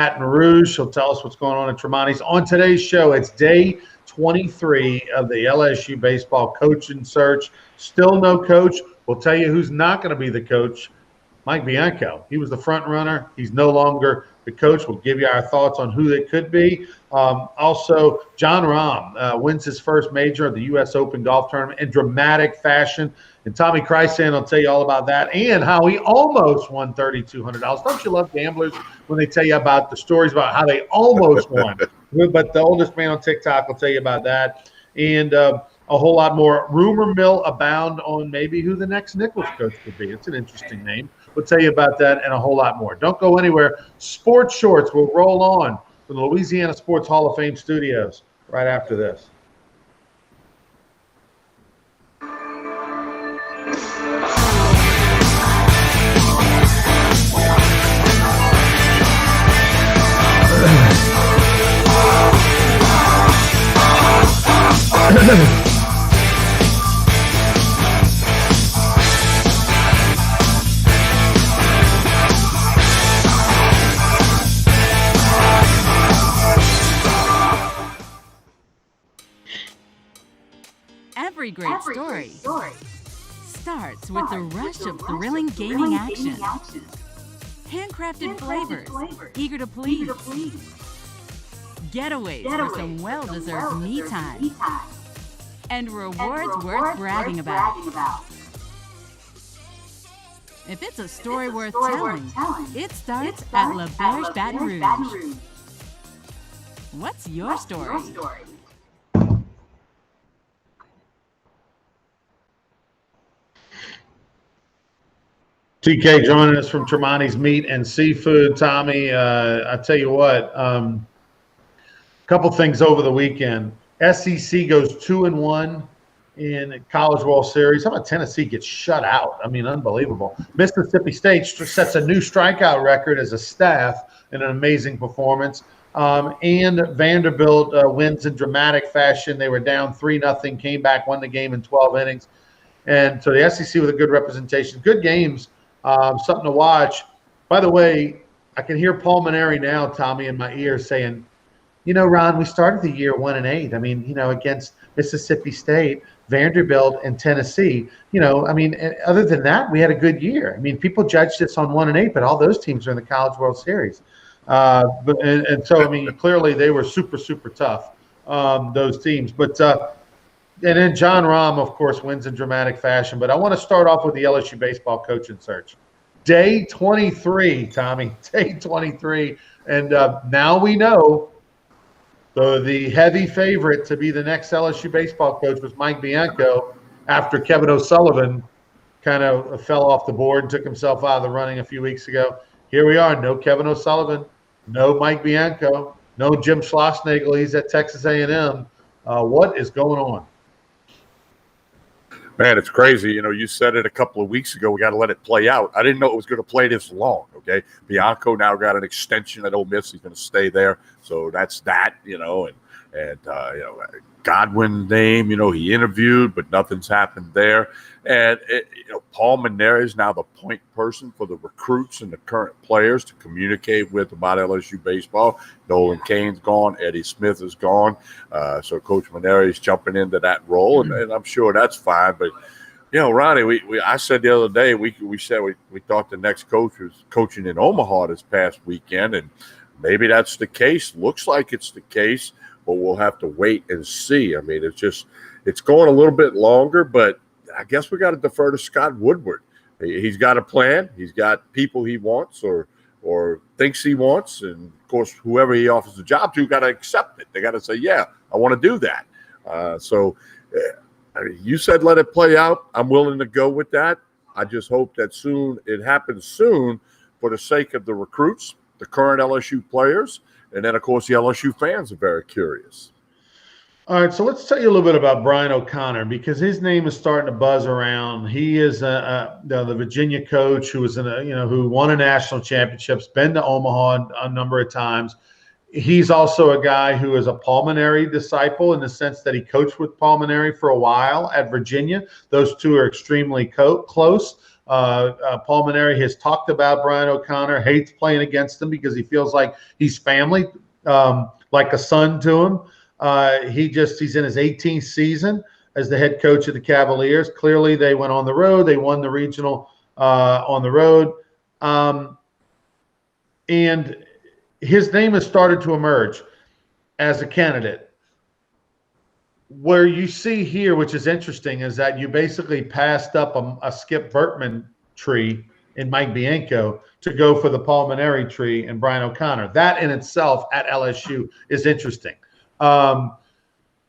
Baton Rouge. She'll tell us what's going on at Tremonti's. On today's show, it's day 23 of the LSU baseball coaching search. Still no coach. We'll tell you who's not going to be the coach. Mike Bianco. He was the front runner. He's no longer the coach. We'll give you our thoughts on who they could be. Also, John Rahm wins his first major of the U.S. Open golf tournament in dramatic fashion. And Tommy Krysan will tell you all about that and how he almost won $3,200. Don't you love gamblers when they tell you about the stories about how they almost won? But the oldest man on TikTok will tell you about that. And a whole lot more. Rumor mill abound on maybe who the next Nichols coach could be. It's an interesting name. We'll tell you about that and a whole lot more. Don't go anywhere. Sports Shorts will roll on from the Louisiana Sports Hall of Fame studios right after this. Every great story starts with the rush of thrilling gaming action. Handcrafted flavors, eager to please. Getaways for some well-deserved me time. And rewards worth bragging about. If it's a story worth telling, it starts at La Berge Baton Rouge. What's your story? TK joining us from Tremonti's Meat and Seafood. Tommy, I tell you what, a couple things over the weekend. SEC goes 2-1 in College World Series. How about Tennessee gets shut out? I mean, unbelievable. Mississippi State sets a new strikeout record as a staff in an amazing performance. And Vanderbilt wins in dramatic fashion. They were down 3-0, came back, won the game in 12 innings. And so the SEC with a good representation. Good games. Something to watch. By the way, I can hear Paul Maneri now, Tommy, in my ear saying, you know, Ron, we started the year 1-8. I mean, you know, against Mississippi State, Vanderbilt, and Tennessee. You know, I mean, other than that, we had a good year. I mean, people judged us on 1-8, but all those teams are in the College World Series. So, I mean, clearly they were super, super tough, those teams. But and then John Rahm, of course, wins in dramatic fashion. But I want to start off with the LSU baseball coaching search. Day 23, Tommy, day 23. And now we know the heavy favorite to be the next LSU baseball coach was Mike Bianco after Kevin O'Sullivan kind of fell off the board and took himself out of the running a few weeks ago. Here we are, no Kevin O'Sullivan, no Mike Bianco, no Jim Schlossnagle. He's at Texas A&M. What is going on? Man, it's crazy. You know, you said it a couple of weeks ago. We got to let it play out. I didn't know it was going to play this long, okay? Bianco now got an extension at Ole Miss. He's going to stay there. So that's that, you know. And you know, Godwin name, you know, he interviewed, but nothing's happened there. And, you know, Paul Maneri is now the point person for the recruits and the current players to communicate with about LSU baseball. Nolan Cain's gone. Eddie Smith is gone. So Coach Maneri is jumping into that role, and I'm sure that's fine. But, you know, Ronnie, I said the other day, we said we thought the next coach was coaching in Omaha this past weekend, and maybe that's the case. Looks like it's the case, but we'll have to wait and see. I mean, it's going a little bit longer, but I guess we got to defer to Scott Woodward. He's got a plan. He's got people he wants or thinks he wants. And, of course, whoever he offers the job to got to accept it. They got to say, yeah, I want to do that. I mean, you said let it play out. I'm willing to go with that. I just hope that it happens soon for the sake of the recruits, the current LSU players, and then, of course, the LSU fans are very curious. All right, so let's tell you a little bit about Brian O'Connor because his name is starting to buzz around. He is the Virginia coach who was who won a national championships, been to Omaha a number of times. He's also a guy who is a Paul Maneri disciple in the sense that he coached with Paul Maneri for a while at Virginia. Those two are extremely close. Paul Mainieri has talked about Brian O'Connor, hates playing against him because he feels like he's family, like a son to him. He's in his 18th season as the head coach of the Cavaliers. Clearly, they went on the road. They won the regional on the road. And his name has started to emerge as a candidate. Where you see here, which is interesting, is that you basically passed up a Skip Bertman tree in Mike Bianco to go for the Paul Mainieri tree and Brian O'Connor. That in itself at LSU is interesting.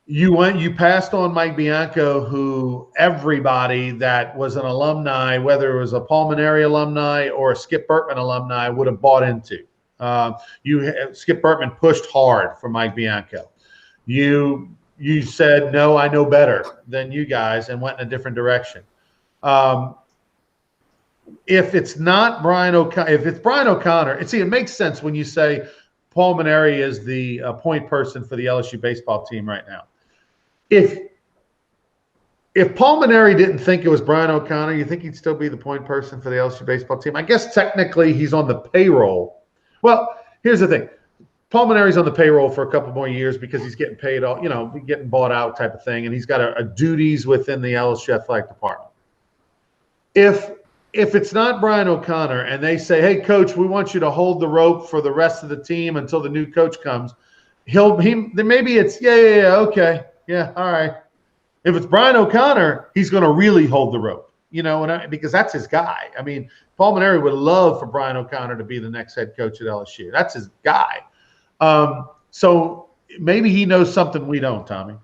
You passed on Mike Bianco, who everybody that was an alumni, whether it was a Paul Mainieri alumni or a Skip Bertman alumni, would have bought into. Skip Bertman pushed hard for Mike Bianco. You said, no, I know better than you guys, and went in a different direction. If it's not Brian O'Connor, if it's Brian O'Connor, it makes sense when you say Paul Mainieri is the point person for the LSU baseball team right now. If Paul Mainieri didn't think it was Brian O'Connor, you think he'd still be the point person for the LSU baseball team? I guess technically he's on the payroll. Well, here's the thing. Paul Mainieri's on the payroll for a couple more years because he's getting paid all, getting bought out type of thing, and he's got a duties within the LSU athletic department. If it's not Brian O'Connor and they say, hey, coach, we want you to hold the rope for the rest of the team until the new coach comes, then maybe it's, okay. Yeah, all right. If it's Brian O'Connor, he's going to really hold the rope, because that's his guy. I mean, Paul Mainieri would love for Brian O'Connor to be the next head coach at LSU. That's his guy. So maybe he knows something we don't, Tommy.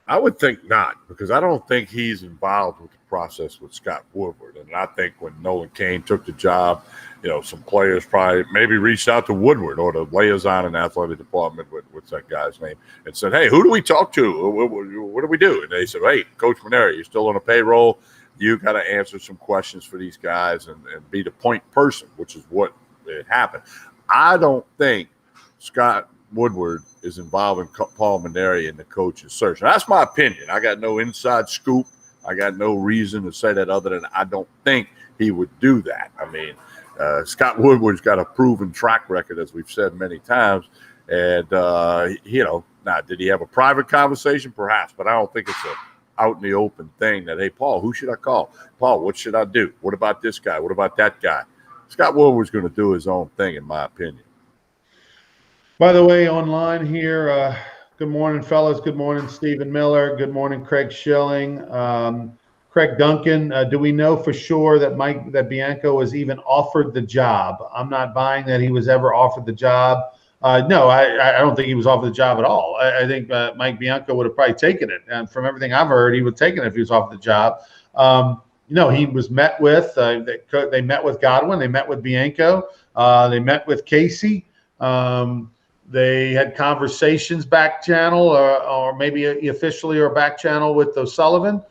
I would think not, because I don't think he's involved with the process with Scott Woodward. And I think when Nolan Cain took the job, some players probably maybe reached out to Woodward or the liaison in the athletic department, what's that guy's name, and said, hey, who do we talk to? What do we do? And they said, hey, Coach Mainieri, you're still on a payroll. You got to answer some questions for these guys and be the point person, which is what happened. I don't think Scott Woodward is involving Paul Mainieri in the coach's search. Now, that's my opinion. I got no inside scoop. I got no reason to say that other than I don't think he would do that. I mean, Scott Woodward's got a proven track record, as we've said many times. And, now, did he have a private conversation? Perhaps, but I don't think it's a out in the open thing that, hey, Paul, who should I call? Paul, what should I do? What about this guy? What about that guy? Scott Woodward's going to do his own thing, in my opinion. By the way, online here, good morning, fellas. Good morning, Stephen Miller. Good morning, Craig Schilling. Craig Duncan, do we know for sure that Bianco was even offered the job? I'm not buying that he was ever offered the job. No, I don't think he was offered the job at all. I think Mike Bianco would have probably taken it. And from everything I've heard, he would have taken it if he was offered the job. He was met with, they met with Godwin. They met with Bianco. They met with Casey. They had conversations back channel or maybe officially or back channel with O'Sullivan.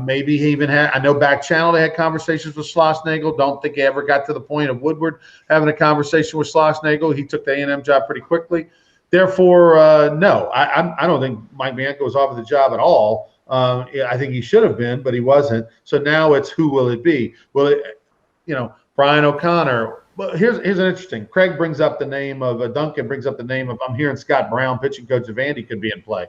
Maybe he even had, I know back channel they had conversations with Schlossnagle. Don't think he ever got to the point of Woodward having a conversation with Schlossnagle. He took the A&M job pretty quickly. Therefore, no, I don't think Mike Bianco was offered the job at all. I think he should have been, but he wasn't. So now it's who will it be? Will it, Brian O'Connor? Well, here's an interesting. Craig brings up the name of Duncan brings up the name of, I'm hearing Scott Brown, pitching coach of Andy, could be in play.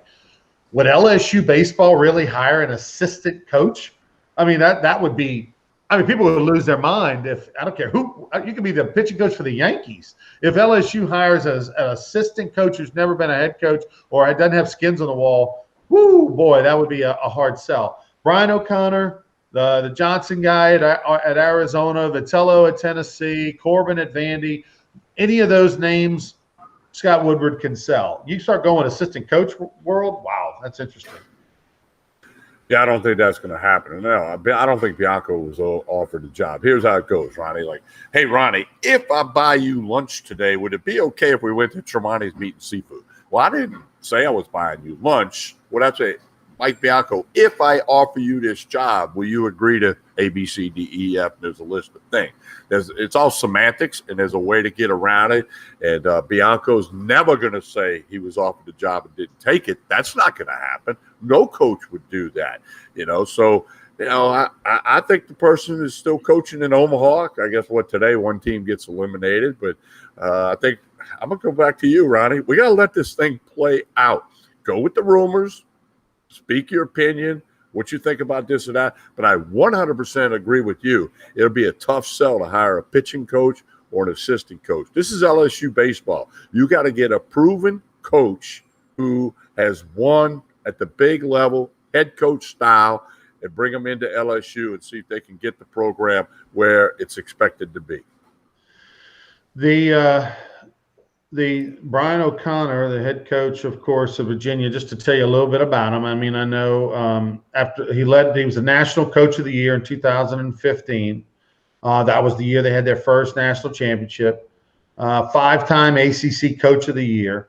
Would LSU baseball really hire an assistant coach? I mean, that would be, people would lose their mind if, I don't care who, you could be the pitching coach for the Yankees. If LSU hires an assistant coach who's never been a head coach or doesn't have skins on the wall, whoo, boy, that would be a hard sell. Brian O'Connor, the Johnson guy at Arizona, Vitello at Tennessee, Corbin at Vandy, any of those names, Scott Woodward can sell. You start going assistant coach world, wow, that's interesting. Yeah, I don't think that's going to happen. No, I don't think Bianco was offered the job. Here's how it goes, Ronnie. Like, hey, Ronnie, if I buy you lunch today, would it be okay if we went to Tremonti's Meat and Seafood? Well, I didn't say I was buying you lunch. What I'd say, Mike Bianco, if I offer you this job, will you agree to A, B, C, D, E, F? There's a list of things. It's all semantics, and there's a way to get around it. And Bianco's never going to say he was offered the job and didn't take it. That's not going to happen. No coach would do that, So I think the person is still coaching in Omaha. I guess today one team gets eliminated, but I think I'm going to go back to you, Ronnie. We got to let this thing play out. Go with the rumors, speak your opinion, what you think about this or that. But I 100% agree with you. It'll be a tough sell to hire a pitching coach or an assistant coach. This is LSU baseball. You got to get a proven coach who has won at the big level, head coach style, and bring them into LSU and see if they can get the program where it's expected to be. The Brian O'Connor, the head coach, of course, of Virginia, just to tell you a little bit about him. I mean, I know after he was the National Coach of the Year in 2015. That was the year they had their first national championship. 5-time ACC Coach of the Year,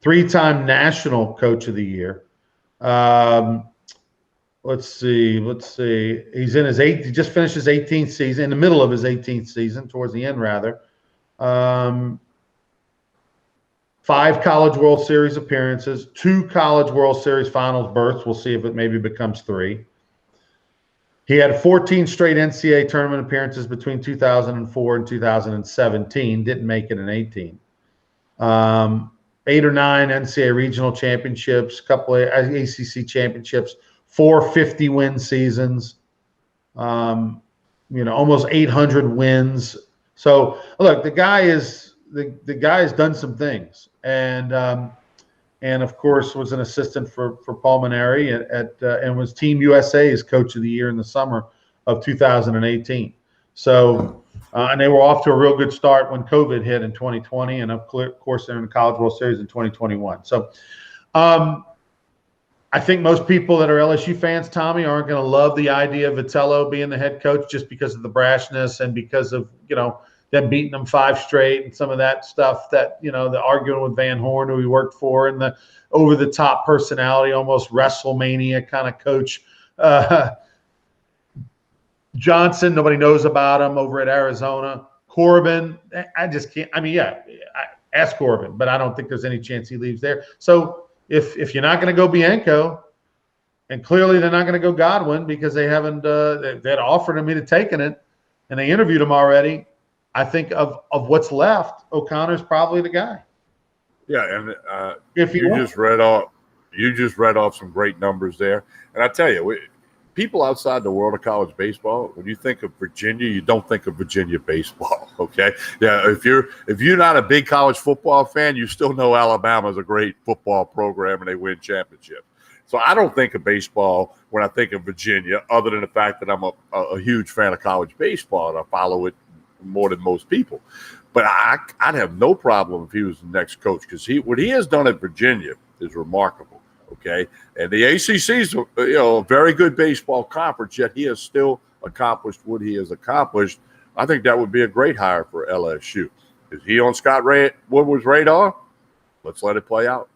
3-time National Coach of the Year. Let's see. He's in he just finished his 18th season, in the middle of his 18th season, towards the end rather. 5 College World Series appearances, 2 College World Series Finals berths. We'll see if it maybe becomes 3. He had 14 straight NCAA tournament appearances between 2004 and 2017. Didn't make it in 18. 8 or 9 NCAA regional championships, couple of ACC championships, 4 50-win seasons, almost 800 wins. So look, the guy has done some things, and of course was an assistant for Paul Mainieri and was Team USA's Coach of the Year in the summer of 2018. So and they were off to a real good start when COVID hit in 2020, and of course they're in the College World Series in 2021. So I think most people that are LSU fans, Tommy, aren't going to love the idea of Vitello being the head coach just because of the brashness and because of them beating them 5 straight and some of that stuff that, the arguing with Van Horn, who he worked for, and the over-the-top personality, almost WrestleMania kind of coach. Johnson, nobody knows about him over at Arizona. Corbin, I just can't. I mean, ask Corbin, but I don't think there's any chance he leaves there. So if you're not going to go Bianco, and clearly they're not going to go Godwin because they haven't they'd offered him into taking it, and they interviewed him already. I think of what's left, O'Connor's probably the guy. Yeah, and you just read off some great numbers there. And I tell you, people outside the world of college baseball, when you think of Virginia, you don't think of Virginia baseball. Okay, yeah. If you're not a big college football fan, you still know Alabama's a great football program and they win championships. So I don't think of baseball when I think of Virginia, other than the fact that I'm a huge fan of college baseball and I follow it more than most people. But I'd have no problem if he was the next coach, because what he has done at Virginia is remarkable. Okay, and the ACC is a very good baseball conference, yet he has still accomplished what he has accomplished. I think that would be a great hire for LSU. Is he on Scott Woodward's radar? Let's let it play out.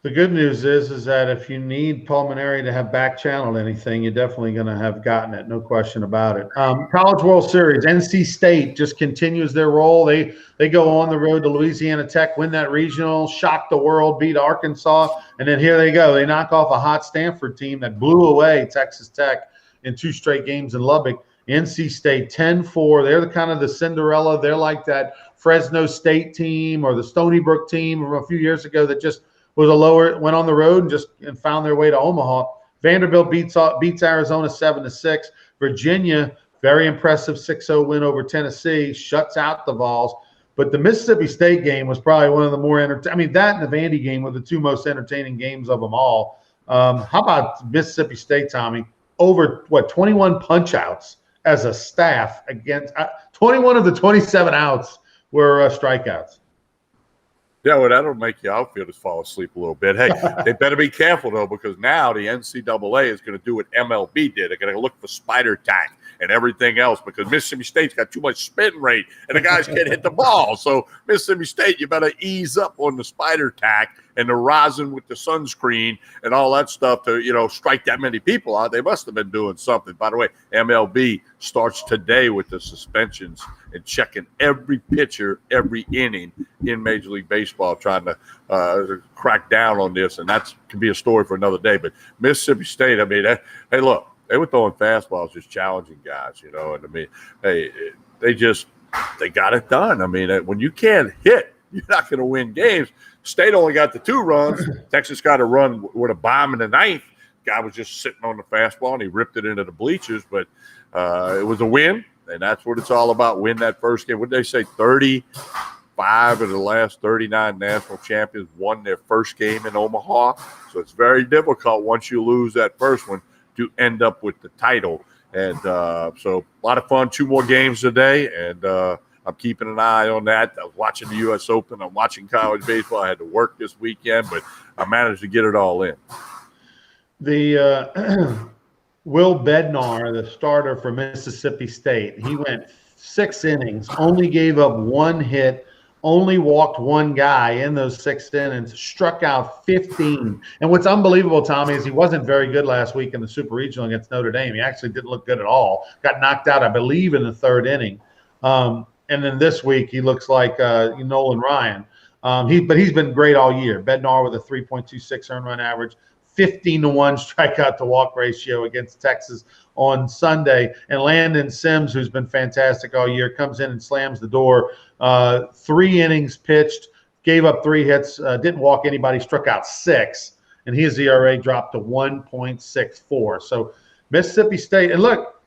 The good news is that if you need Paul Mainieri to have back-channeled anything, you're definitely going to have gotten it, no question about it. College World Series, NC State just continues their role. They go on the road to Louisiana Tech, win that regional, shock the world, beat Arkansas, and then here they go. They knock off a hot Stanford team that blew away Texas Tech in 2 straight games in Lubbock. NC State 10-4. They're the kind of the Cinderella. They're like that Fresno State team or the Stony Brook team from a few years ago that just went on the road and found their way to Omaha. Vanderbilt beats Arizona 7-6. Virginia, very impressive 6-0 win over Tennessee, shuts out the Vols. But the Mississippi State game was probably one of the more entertaining. I mean, that and the Vandy game were the 2 most entertaining games of them all. How about Mississippi State, Tommy? Over 21 punch outs as a staff against 21 of the 27 outs were strikeouts. Yeah, well, that'll make your outfielders fall asleep a little bit. Hey, they better be careful, though, because now the NCAA is going to do what MLB did. They're going to look for spider tack and everything else, because Mississippi State's got too much spin rate and the guys can't hit the ball. So Mississippi State, you better ease up on the spider tack and the rosin with the sunscreen and all that stuff to, strike that many people out. They must have been doing something. By the way, MLB starts today with the suspensions and checking every pitcher, every inning in Major League Baseball, trying to crack down on this. And that can be a story for another day. But Mississippi State, I mean, hey, look, They were throwing fastballs, just challenging guys, you know. And I mean, they got it done. I mean, when you can't hit, you're not going to win games. State only got the 2 runs. Texas got a run with a bomb in the 9th. Guy was just sitting on the fastball, and he ripped it into the bleachers. But it was a win, and that's what it's all about, win that first game. What did they say, 35 of the last 39 national champions won their first game in Omaha. So it's very difficult once you lose that first one to end up with the title. And so a lot of fun, 2 more games today, and I'm keeping an eye on that. I was watching the U.S. Open. I'm watching college baseball. I had to work this weekend, but I managed to get it all in. The Will Bednar, the starter for Mississippi State, he went 6 innings, only gave up 1 hit, only walked 1 guy in those 6 innings, struck out 15. And what's unbelievable, Tommy, is he wasn't very good last week in the Super Regional against Notre Dame. He actually didn't look good at all. Got knocked out, I believe, in the 3rd inning. And then this week he looks like Nolan Ryan. But he's been great all year. Bednar with a 3.26 earned run average, 15-1 strikeout to walk ratio against Texas on Sunday. And Landon Sims, who's been fantastic all year, comes in and slams the door. 3 innings pitched, gave up 3 hits, didn't walk anybody, struck out 6, and his ERA dropped to 1.64. So Mississippi State, and look,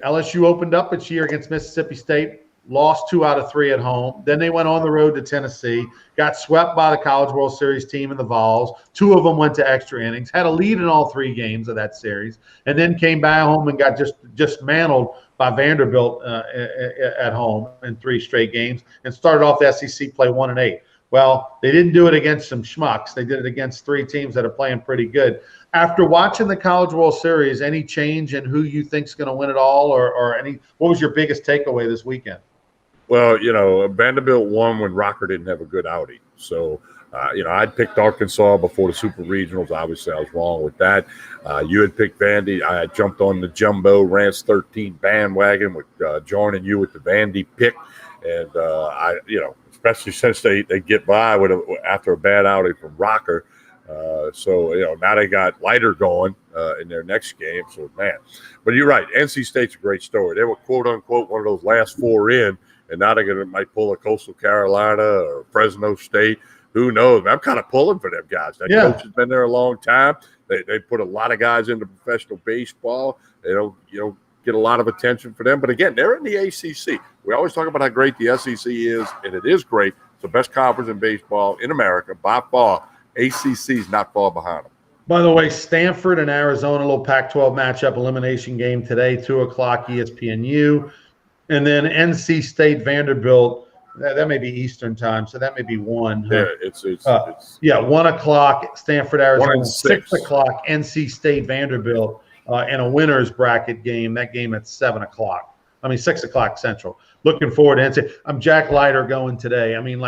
LSU opened up its year against Mississippi State, lost 2 out of 3 at home. Then they went on the road to Tennessee, got swept by the College World Series team in the Vols. 2 of them went to extra innings, had a lead in all 3 games of that series, and then came back home and got just mantled by Vanderbilt at home in 3 straight games, and started off the SEC play 1-8. Well, they didn't do it against some schmucks. They did it against 3 teams that are playing pretty good. After watching the College World Series, any change in who you think's going to win it all, or what was your biggest takeaway this weekend? Well, you know, Vanderbilt won when Rocker didn't have a good outing. So, I'd picked Arkansas before the Super Regionals. Obviously, I was wrong with that. You had picked Vandy. I had jumped on the Jumbo Rantz 13 bandwagon with joining you with the Vandy pick. And, especially since they get by after a bad outing from Rocker. Now they got Leiter going in their next game. So, man. But you're right. NC State's a great story. They were, quote, unquote, one of those last 4 in. And now they're might pull a Coastal Carolina or Fresno State. Who knows? I'm kind of pulling for them guys. That coach has been there a long time. They put a lot of guys into professional baseball. They don't get a lot of attention for them. But again, they're in the ACC. We always talk about how great the SEC is, and it is great. It's the best conference in baseball in America by far. ACC is not far behind them. By the way, Stanford and Arizona, a little Pac-12 matchup elimination game today, 2:00 ESPNU. And then NC State Vanderbilt, that may be Eastern time, so that may be 1. Yeah, it's 1:00 Stanford, Arizona, 6:00 NC State Vanderbilt, and a winner's bracket game. That game at 6:00 Central. Looking forward to NC. I'm Jack Leiter going today. I mean,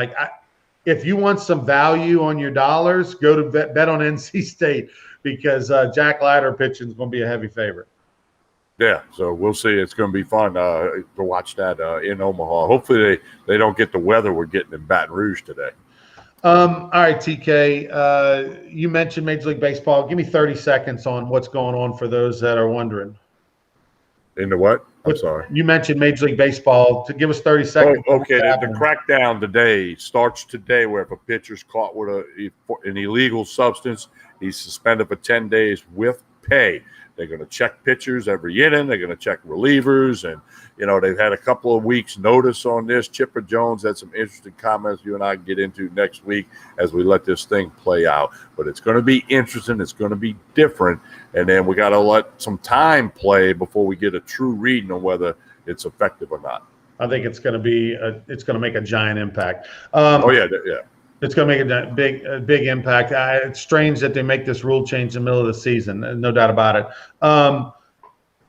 if you want some value on your dollars, go to bet on NC State because Jack Leiter pitching is going to be a heavy favorite. Yeah, so we'll see. It's going to be fun to watch that in Omaha. Hopefully they don't get the weather we're getting in Baton Rouge today. All right, TK, you mentioned Major League Baseball. Give me 30 seconds on what's going on for those that are wondering. Into what? I'm sorry. You mentioned Major League Baseball. To give us 30 seconds. Oh, okay, the crackdown today starts today where if a pitcher's caught with an illegal substance, he's suspended for 10 days with pay. They're going to check pitchers every inning. They're going to check relievers. And, they've had a couple of weeks notice on this. Chipper Jones had some interesting comments you and I can get into next week as we let this thing play out. But it's going to be interesting. It's going to be different. And then we got to let some time play before we get a true reading on whether it's effective or not. I think it's going to make a giant impact. It's going to make a big impact. It's strange that they make this rule change in the middle of the season. No doubt about it.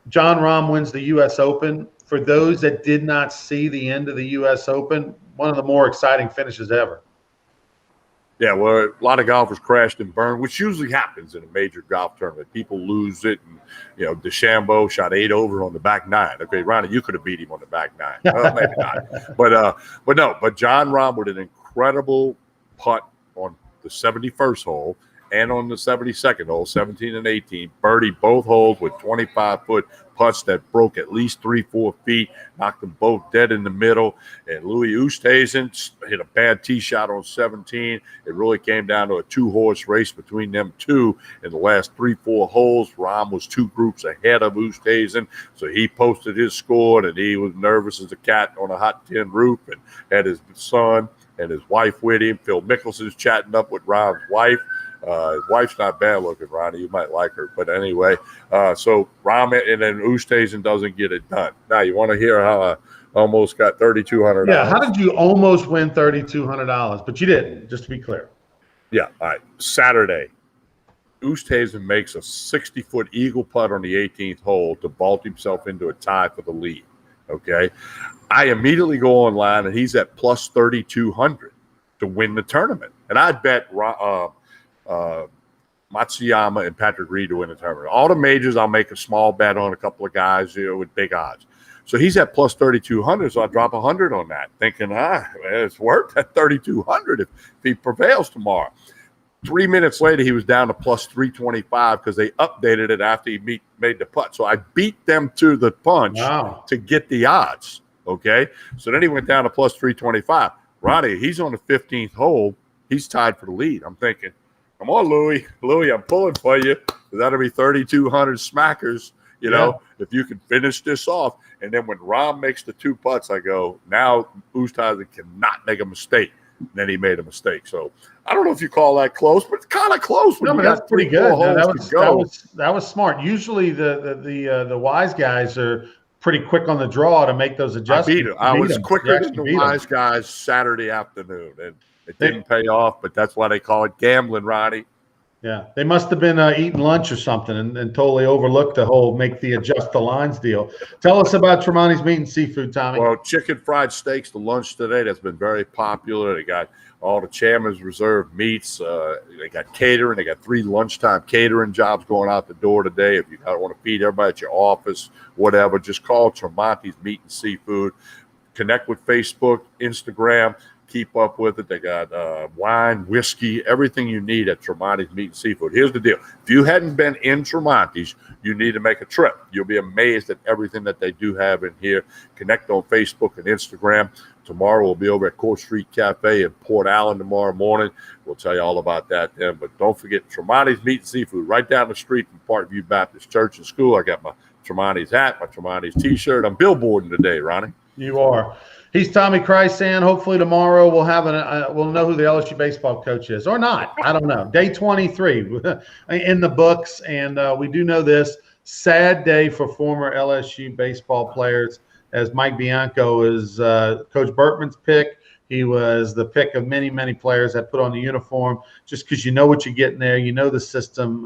John Rahm wins the U.S. Open. For those that did not see the end of the U.S. Open, one of the more exciting finishes ever. Yeah, well, a lot of golfers crashed and burned, which usually happens in a major golf tournament. People lose it, and DeChambeau shot 8 over on the back 9. Okay, Ronnie, you could have beat him on the back 9. Well, maybe not, but John Rahm with an incredible putt on the 71st hole, and on the 72nd hole, 17 and 18, birdied both holes with 25-foot putts that broke at least 3-4 feet, knocked them both dead in the middle. And Louis Oosthuizen hit a bad tee shot on 17. It really came down to a 2-horse race between them two in the last 3-4 holes. Rahm was 2 groups ahead of Oosthuizen, so he posted his score, and he was nervous as a cat on a hot tin roof, and had his son and his wife with him. Phil Mickelson's chatting up with Rahm's wife. His wife's not bad looking, Ronnie. You might like her. But anyway, so Rahm and then Oosthuizen doesn't get it done. Now, you want to hear how I almost got $3,200? Yeah, how did you almost win $3,200? But you didn't, just to be clear. Yeah, all right. Saturday, Oosthuizen makes a 60-foot eagle putt on the 18th hole to vault himself into a tie for the lead. Okay? I immediately go online, and he's at plus 3,200 to win the tournament. And I'd bet Matsuyama and Patrick Reed to win the tournament. All the majors, I'll make a small bet on a couple of guys, with big odds. So he's at plus 3,200, so I drop 100 on that, thinking, it's worth at 3,200 if he prevails tomorrow. 3 minutes later, he was down to plus 325 because they updated it after he made the putt. So I beat them to the punch to get the odds. Okay, so then he went down to plus 325. Ronnie, he's on the 15th hole. He's tied for the lead. I'm thinking, come on, Louis. Louis, I'm pulling for you. That'll be 3,200 smackers, if you can finish this off. And then when Rahm makes the 2 putts, I go, now Oosthuizen cannot make a mistake. And then he made a mistake. So I don't know if you call that close, but it's kind of close. No, but that's pretty good. That was smart. Usually the wise guys are pretty quick on the draw to make those adjustments. I beat him. I was quicker than the wise guys Saturday afternoon, and it didn't pay off, but that's why they call it gambling, Ronnie. Yeah, they must have been eating lunch or something and totally overlooked the whole make the adjust the lines deal. Tell us about Tremonti's Meat and Seafood, Tommy. Well, chicken fried steaks, the lunch today, that's been very popular. They got all the Chairman's Reserve meats. They got catering. They got 3 lunchtime catering jobs going out the door today. If you want to feed everybody at your office, whatever, just call Tremonti's Meat and Seafood. Connect with Facebook, Instagram. Keep up with it. They got wine, whiskey, everything you need at Tremonti's Meat and Seafood. Here's the deal. If you hadn't been in Tremonti's, you need to make a trip. You'll be amazed at everything that they do have in here. Connect on Facebook and Instagram. Tomorrow we'll be over at Court Street Cafe in Port Allen tomorrow morning. We'll tell you all about that then. But don't forget Tremonti's Meat and Seafood right down the street from Parkview Baptist Church and School. I got my Tremonti's hat, my Tremonti's T-shirt. I'm billboarding today, Ronnie. You are. He's Tommy Krysan. Hopefully tomorrow we'll have we'll know who the LSU baseball coach is, or not. I don't know. Day 23 in the books, and we do know this. Sad day for former LSU baseball players, as Mike Bianco is Coach Bertman's pick. He was the pick of many, many players that put on the uniform just because you know what you're getting there. You know the system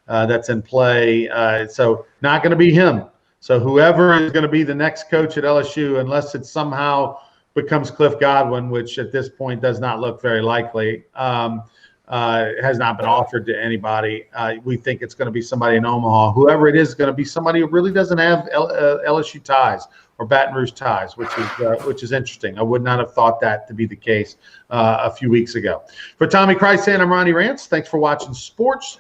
that's in play. So not going to be him. So whoever is going to be the next coach at LSU, unless it somehow becomes Cliff Godwin, which at this point does not look very likely, has not been offered to anybody. We think it's going to be somebody in Omaha. Whoever it is going to be somebody who really doesn't have LSU ties or Baton Rouge ties, which is interesting. I would not have thought that to be the case a few weeks ago. For Tommy Krysan, I'm Ronnie Rantz. Thanks for watching Sports